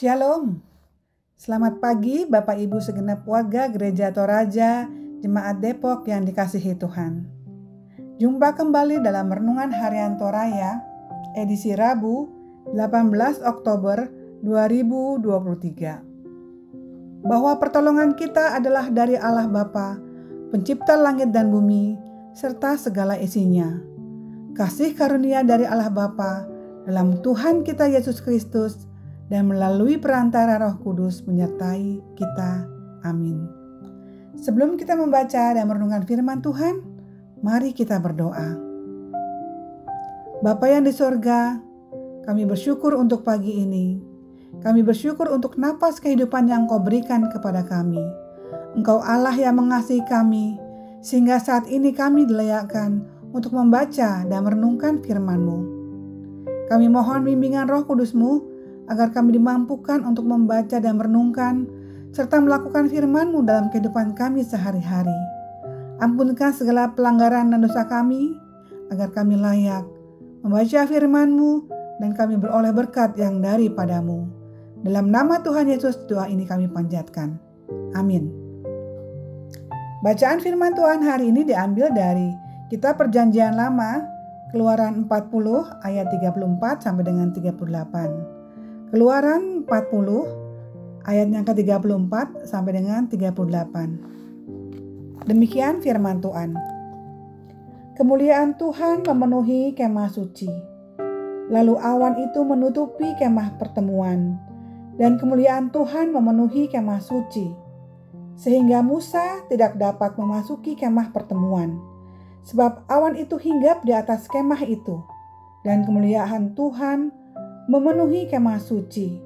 Shalom. Selamat pagi Bapak Ibu segenap warga Gereja Toraja, Jemaat Depok yang dikasihi Tuhan. Jumpa kembali dalam Renungan Harian Toraya, edisi Rabu, 18 Oktober 2023. Bahwa pertolongan kita adalah dari Allah Bapa, Pencipta langit dan bumi, serta segala isinya. Kasih karunia dari Allah Bapa dalam Tuhan kita Yesus Kristus dan melalui perantara Roh Kudus menyertai kita. Amin. Sebelum kita membaca dan merenungkan firman Tuhan, mari kita berdoa. Bapa yang di sorga, kami bersyukur untuk pagi ini. Kami bersyukur untuk napas kehidupan yang Engkau berikan kepada kami. Engkau Allah yang mengasihi kami, sehingga saat ini kami dilayakkan untuk membaca dan merenungkan firman-Mu. Kami mohon bimbingan Roh Kudus-Mu, agar kami dimampukan untuk membaca dan merenungkan, serta melakukan firman-Mu dalam kehidupan kami sehari-hari. Ampunkan segala pelanggaran dan dosa kami, agar kami layak membaca firman-Mu dan kami beroleh berkat yang daripada-Mu. Dalam nama Tuhan Yesus doa ini kami panjatkan. Amin. Bacaan firman Tuhan hari ini diambil dari Kitab Perjanjian Lama, Keluaran 40 ayat 34 sampai dengan 38. Keluaran 40 ayat yang ke-34 sampai dengan 38. Demikian firman Tuhan. Kemuliaan Tuhan memenuhi kemah suci. Lalu awan itu menutupi kemah pertemuan, dan kemuliaan Tuhan memenuhi kemah suci, sehingga Musa tidak dapat memasuki kemah pertemuan, sebab awan itu hinggap di atas kemah itu, dan kemuliaan Tuhan memenuhi kemah suci.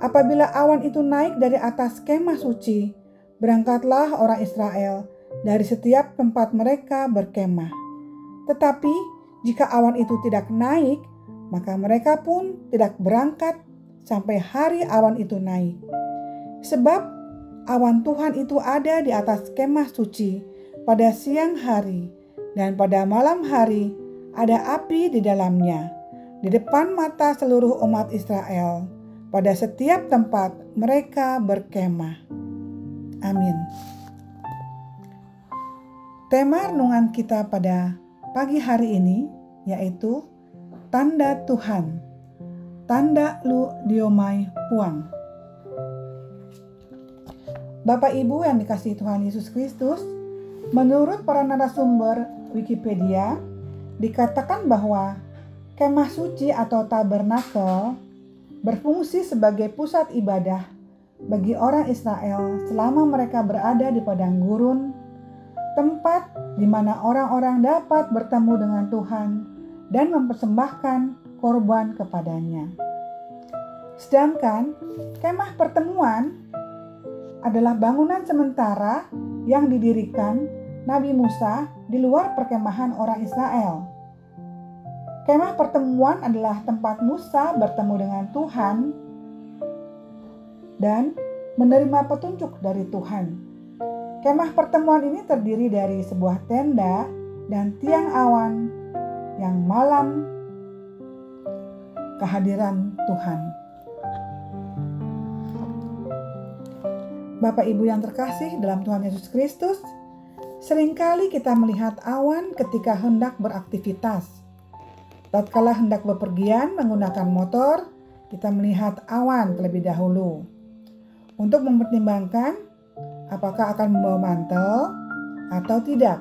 Apabila awan itu naik dari atas kemah suci, berangkatlah orang Israel dari setiap tempat mereka berkemah. Tetapi jika awan itu tidak naik, maka mereka pun tidak berangkat sampai hari awan itu naik. Sebab awan Tuhan itu ada di atas kemah suci pada siang hari, dan pada malam hari ada api di dalamnya, di depan mata seluruh umat Israel, pada setiap tempat mereka berkemah. Amin. Tema renungan kita pada pagi hari ini yaitu Tanda Tuhan, Tanda Lu Diomai Puang. Bapak Ibu yang dikasihi Tuhan Yesus Kristus, menurut para narasumber Wikipedia, dikatakan bahwa kemah suci atau tabernakel berfungsi sebagai pusat ibadah bagi orang Israel selama mereka berada di padang gurun, tempat di mana orang-orang dapat bertemu dengan Tuhan dan mempersembahkan korban kepadanya. Sedangkan kemah pertemuan adalah bangunan sementara yang didirikan Nabi Musa di luar perkemahan orang Israel. Kemah pertemuan adalah tempat Musa bertemu dengan Tuhan dan menerima petunjuk dari Tuhan. Kemah pertemuan ini terdiri dari sebuah tenda dan tiang awan yang malam kehadiran Tuhan. Bapak Ibu yang terkasih dalam Tuhan Yesus Kristus, seringkali kita melihat awan ketika hendak beraktivitas. Tatkala hendak bepergian menggunakan motor, kita melihat awan terlebih dahulu untuk mempertimbangkan apakah akan membawa mantel atau tidak,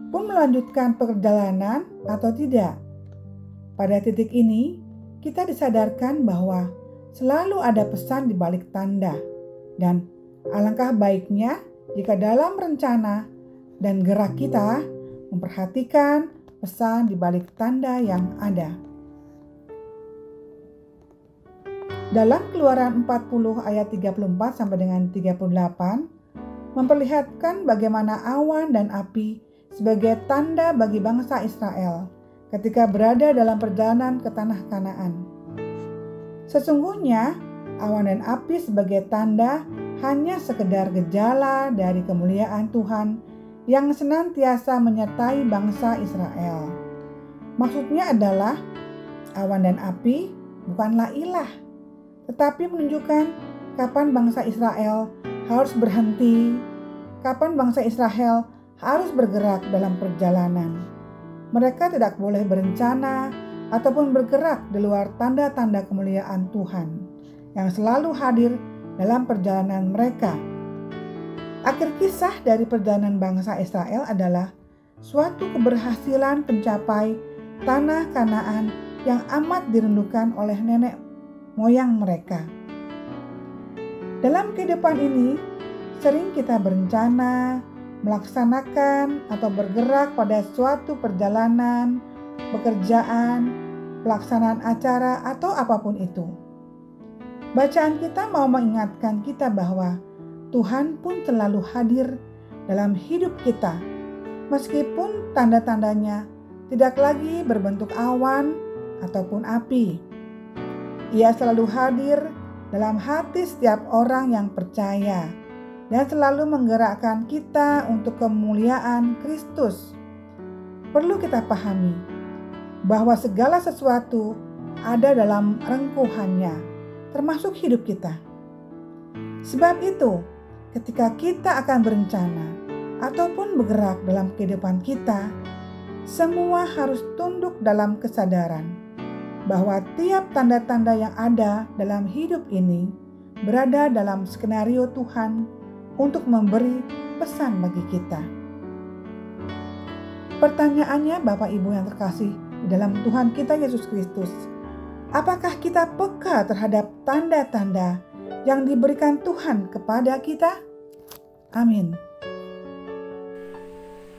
pun melanjutkan perjalanan atau tidak. Pada titik ini, kita disadarkan bahwa selalu ada pesan di balik tanda, dan alangkah baiknya jika dalam rencana dan gerak kita memperhatikan pesan di balik tanda yang ada. Dalam Keluaran 40 ayat 34 sampai dengan 38 memperlihatkan bagaimana awan dan api sebagai tanda bagi bangsa Israel ketika berada dalam perjalanan ke tanah Kanaan. Sesungguhnya awan dan api sebagai tanda hanya sekedar gejala dari kemuliaan Tuhan yang senantiasa menyertai bangsa Israel. Maksudnya adalah awan dan api bukanlah ilah, tetapi menunjukkan kapan bangsa Israel harus berhenti, kapan bangsa Israel harus bergerak dalam perjalanan. Mereka tidak boleh berencana ataupun bergerak di luar tanda-tanda kemuliaan Tuhan yang selalu hadir dalam perjalanan mereka. Akhir kisah dari perjalanan bangsa Israel adalah suatu keberhasilan pencapai tanah Kanaan yang amat dirindukan oleh nenek moyang mereka. Dalam kehidupan ini, sering kita berencana, melaksanakan atau bergerak pada suatu perjalanan, pekerjaan, pelaksanaan acara, atau apapun itu. Bacaan kita mau mengingatkan kita bahwa Tuhan pun selalu hadir dalam hidup kita, meskipun tanda-tandanya tidak lagi berbentuk awan ataupun api. Ia selalu hadir dalam hati setiap orang yang percaya dan selalu menggerakkan kita untuk kemuliaan Kristus. Perlu kita pahami bahwa segala sesuatu ada dalam rengkuhannya, termasuk hidup kita. Sebab itu, ketika kita akan berencana ataupun bergerak dalam kehidupan kita, semua harus tunduk dalam kesadaran bahwa tiap tanda-tanda yang ada dalam hidup ini berada dalam skenario Tuhan untuk memberi pesan bagi kita. Pertanyaannya, Bapak Ibu yang terkasih di dalam Tuhan kita Yesus Kristus, apakah kita peka terhadap tanda-tanda yang diberikan Tuhan kepada kita? Amin.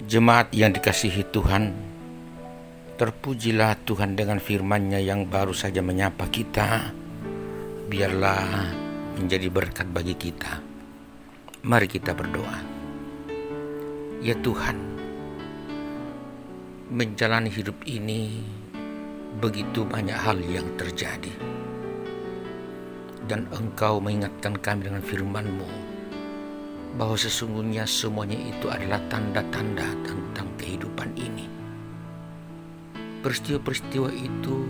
Jemaat yang dikasihi Tuhan, terpujilah Tuhan dengan firman-Nya yang baru saja menyapa kita. Biarlah menjadi berkat bagi kita. Mari kita berdoa. Ya Tuhan, menjalani hidup ini begitu banyak hal yang terjadi. Dan Engkau mengingatkan kami dengan firman-Mu bahwa sesungguhnya semuanya itu adalah tanda-tanda tentang kehidupan ini. Peristiwa-peristiwa itu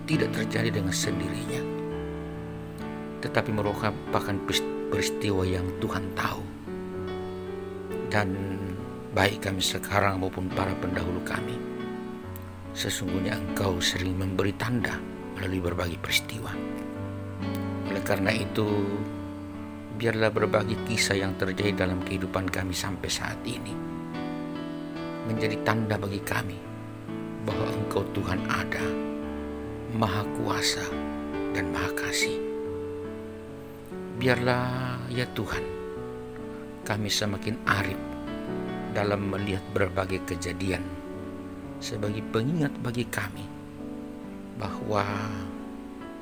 tidak terjadi dengan sendirinya, tetapi merupakan peristiwa yang Tuhan tahu. Dan baik kami sekarang maupun para pendahulu kami, sesungguhnya Engkau sering memberi tanda melalui berbagai peristiwa. Oleh karena itu, biarlah berbagai kisah yang terjadi dalam kehidupan kami sampai saat ini menjadi tanda bagi kami bahwa Engkau Tuhan ada, Maha Kuasa dan Maha Kasih. Biarlah ya Tuhan, kami semakin arif dalam melihat berbagai kejadian sebagai pengingat bagi kami bahwa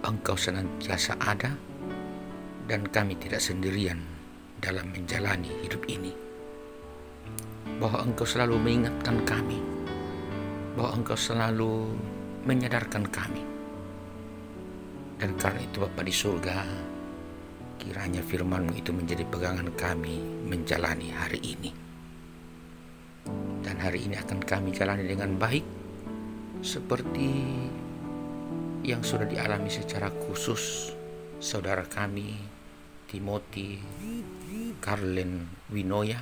Engkau senantiasa ada dan kami tidak sendirian dalam menjalani hidup ini. Bahwa Engkau selalu mengingatkan kami, bahwa Engkau selalu menyadarkan kami. Dan karena itu Bapa di surga, kiranya firman-Mu itu menjadi pegangan kami menjalani hari ini. Dan hari ini akan kami jalani dengan baik, seperti yang sudah dialami secara khusus saudara kami Timothy Karlen Winoya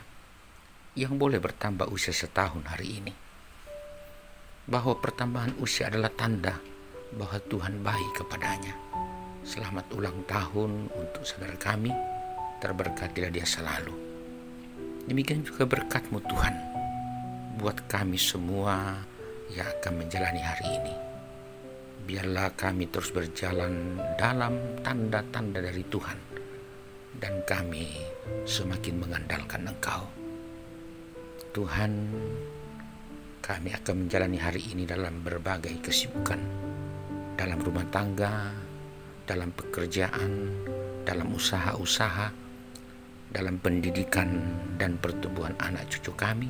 yang boleh bertambah usia setahun hari ini. Bahwa pertambahan usia adalah tanda bahwa Tuhan baik kepadanya. Selamat ulang tahun untuk saudara kami, terberkatilah dia selalu. Demikian juga berkat-Mu Tuhan buat kami semua yang akan menjalani hari ini. Biarlah kami terus berjalan dalam tanda-tanda dari Tuhan, dan kami semakin mengandalkan Engkau. Tuhan, kami akan menjalani hari ini dalam berbagai kesibukan, dalam rumah tangga, dalam pekerjaan, dalam usaha-usaha, dalam pendidikan dan pertumbuhan anak cucu kami.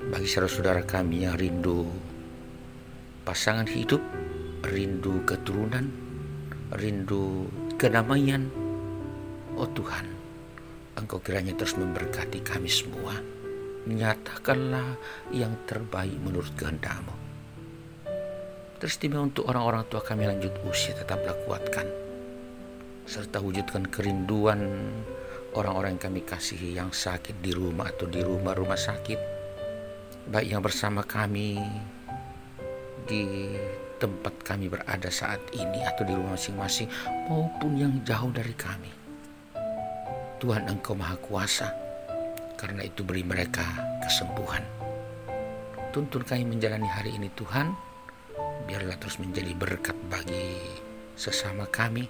Bagi saudara-saudara kami yang rindu pasangan hidup, rindu keturunan, rindu kedamaian, oh Tuhan, Engkau kiranya terus memberkati kami semua. Nyatakanlah yang terbaik menurut kehendak-Mu. Teristimewa untuk orang-orang tua kami lanjut usia, tetaplah kuatkan serta wujudkan kerinduan orang-orang yang kami kasihi yang sakit di rumah atau di rumah-rumah sakit, baik yang bersama kami di tempat kami berada saat ini atau di rumah masing-masing, maupun yang jauh dari kami. Tuhan, Engkau Maha Kuasa, karena itu beri mereka kesembuhan. Tuntun kami menjalani hari ini Tuhan, biarlah terus menjadi berkat bagi sesama kami,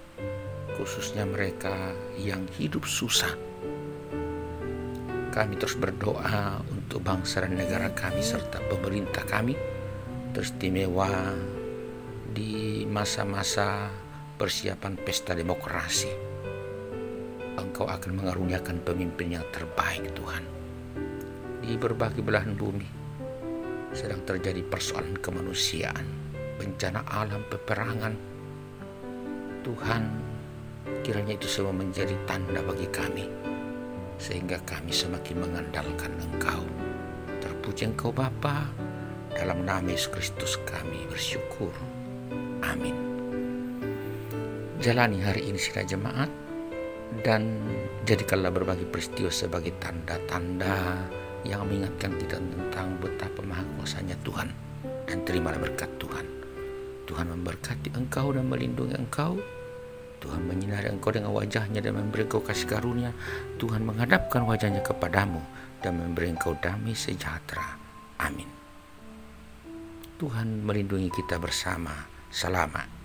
khususnya mereka yang hidup susah. Kami terus berdoa untuk bangsa dan negara kami serta pemerintah kami, teristimewa di masa-masa persiapan pesta demokrasi. Engkau akan mengaruniakan pemimpin yang terbaik Tuhan. Di berbagai belahan bumi sedang terjadi persoalan kemanusiaan, bencana alam, peperangan. Tuhan, kiranya itu semua menjadi tanda bagi kami, sehingga kami semakin mengandalkan Engkau. Terpuji Engkau Bapa, dalam nama Yesus Kristus kami bersyukur. Amin. Jalani hari ini sidang jemaat, dan jadikanlah berbagai peristiwa sebagai tanda-tanda yang mengingatkan kita tentang betapa maha kuasanya Tuhan, dan terimalah berkat Tuhan. Tuhan memberkati engkau dan melindungi engkau. Tuhan menyinari engkau dengan wajahnya dan memberi engkau kasih karunia. Tuhan menghadapkan wajahnya kepadamu dan memberi engkau damai sejahtera. Amin. Tuhan melindungi kita bersama. Selamat.